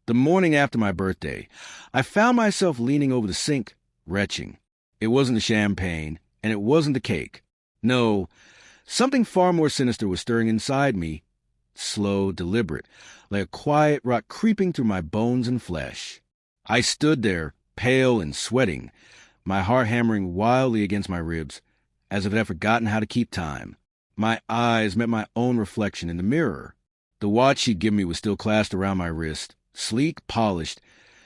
The morning after my birthday, I found myself leaning over the sink, retching. It wasn't the champagne, and it wasn't the cake. No, something far more sinister was stirring inside me, slow, deliberate, like a quiet rot creeping through my bones and flesh. I stood there, pale and sweating, my heart hammering wildly against my ribs, as if it had forgotten how to keep time. My eyes met my own reflection in the mirror. The watch she'd given me was still clasped around my wrist, sleek, polished,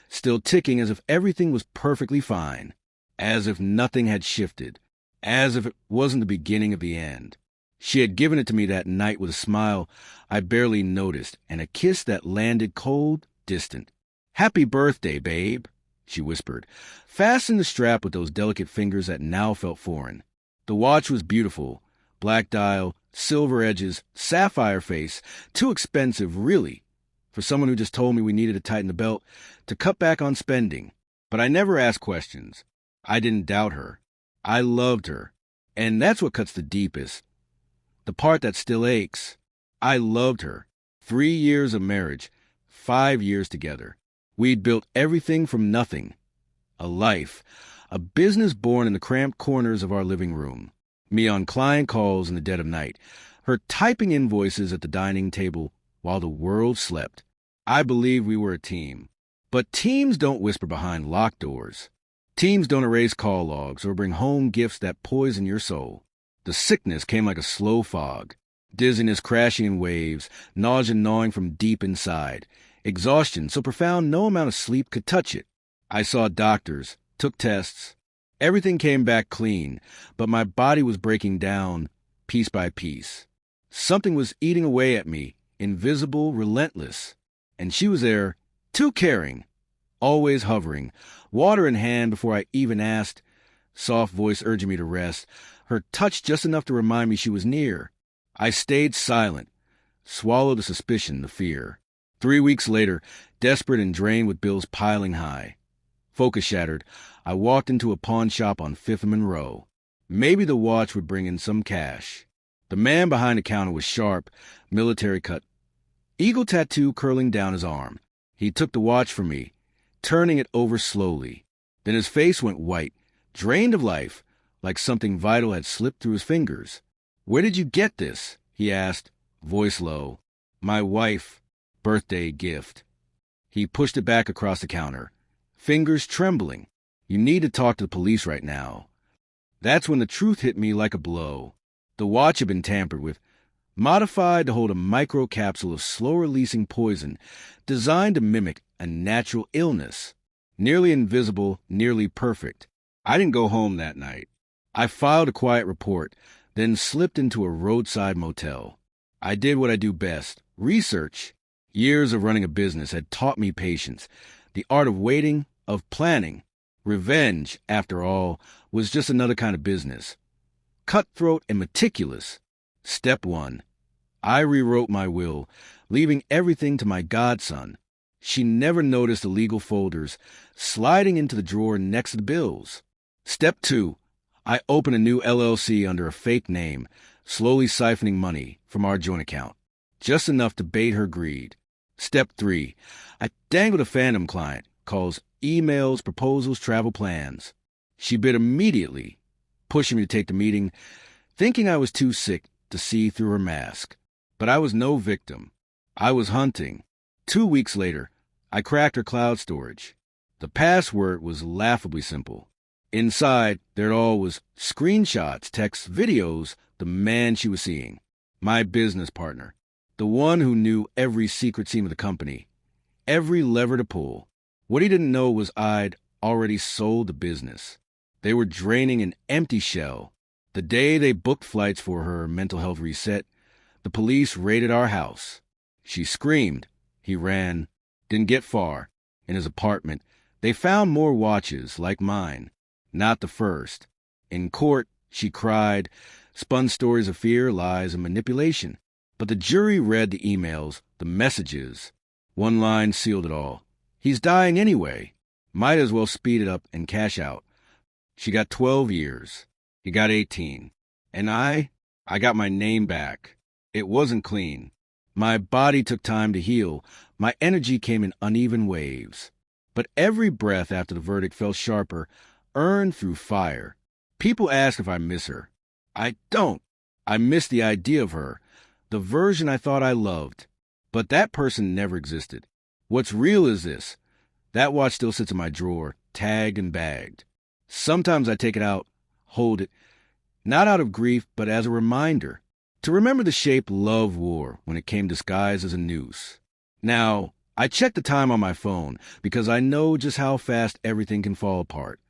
still ticking as if everything was perfectly fine, as if nothing had shifted, as if it wasn't the beginning of the end. She had given it to me that night with a smile I barely noticed and a kiss that landed cold, distant. "Happy birthday, babe," she whispered. Fasten the strap with those delicate fingers that now felt foreign. The watch was beautiful. Black dial, silver edges, sapphire face. Too expensive, really, for someone who just told me we needed to tighten the belt, to cut back on spending. But I never asked questions. I didn't doubt her. I loved her. And that's what cuts the deepest. The part that still aches. I loved her. 3 years of marriage. 5 years together. We'd built everything from nothing. A life. A business born in the cramped corners of our living room. Me on client calls in the dead of night. Her typing invoices at the dining table while the world slept. I believed we were a team. But teams don't whisper behind locked doors. Teams don't erase call logs or bring home gifts that poison your soul. The sickness came like a slow fog. Dizziness crashing in waves, nausea gnawing from deep inside. Exhaustion so profound no amount of sleep could touch it. I saw doctors, took tests. Everything came back clean, but my body was breaking down piece by piece. Something was eating away at me, invisible, relentless. And she was there, too caring, always hovering, water in hand before I even asked, soft voice urging me to rest, her touch just enough to remind me she was near. I stayed silent, swallowed the suspicion, the fear. 3 weeks later, desperate and drained with bills piling high. Focus shattered, I walked into a pawn shop on 5th and Monroe. Maybe the watch would bring in some cash. The man behind the counter was sharp, military cut, eagle tattoo curling down his arm. He took the watch from me, turning it over slowly. Then his face went white, drained of life, like something vital had slipped through his fingers. "Where did you get this?" he asked, voice low. "My wife, birthday gift." He pushed it back across the counter, fingers trembling. "You need to talk to the police right now." That's when the truth hit me like a blow. The watch had been tampered with, modified to hold a microcapsule of slow-releasing poison designed to mimic a natural illness. Nearly invisible, nearly perfect. I didn't go home that night. I filed a quiet report, then slipped into a roadside motel. I did what I do best, research. Years of running a business had taught me patience, the art of waiting, of planning. Revenge, after all, was just another kind of business. Cutthroat and meticulous. Step 1. I rewrote my will, leaving everything to my godson. She never noticed the legal folders sliding into the drawer next to the bills. Step 2. I opened a new LLC under a fake name, slowly siphoning money from our joint account, just enough to bait her greed. Step 3. I dangled a phantom client, calls, emails, proposals, travel plans. She bid immediately, pushing me to take the meeting, thinking I was too sick to see through her mask. But I was no victim. I was hunting. 2 weeks later, I cracked her cloud storage. The password was laughably simple. Inside, there it all was screenshots, texts, videos, the man she was seeing. My business partner. The one who knew every secret seam of the company. Every lever to pull. What he didn't know was I'd already sold the business. They were draining an empty shell. The day they booked flights for her mental health reset, the police raided our house. She screamed. He ran. Didn't get far. In his apartment, they found more watches like mine. Not the first. In court, she cried, spun stories of fear, lies, and manipulation. But the jury read the emails, the messages. One line sealed it all. "He's dying anyway. Might as well speed it up and cash out." She got 12 years. He got 18. And I got my name back. It wasn't clean. My body took time to heal. My energy came in uneven waves. But every breath after the verdict felt sharper, earned through fire. People ask if I miss her. I don't. I miss the idea of her, the version I thought I loved. But that person never existed. What's real is this. That watch still sits in my drawer, tagged and bagged. Sometimes I take it out, hold it, not out of grief, but as a reminder, to remember the shape love wore when it came disguised as a noose. Now, I check the time on my phone because I know just how fast everything can fall apart.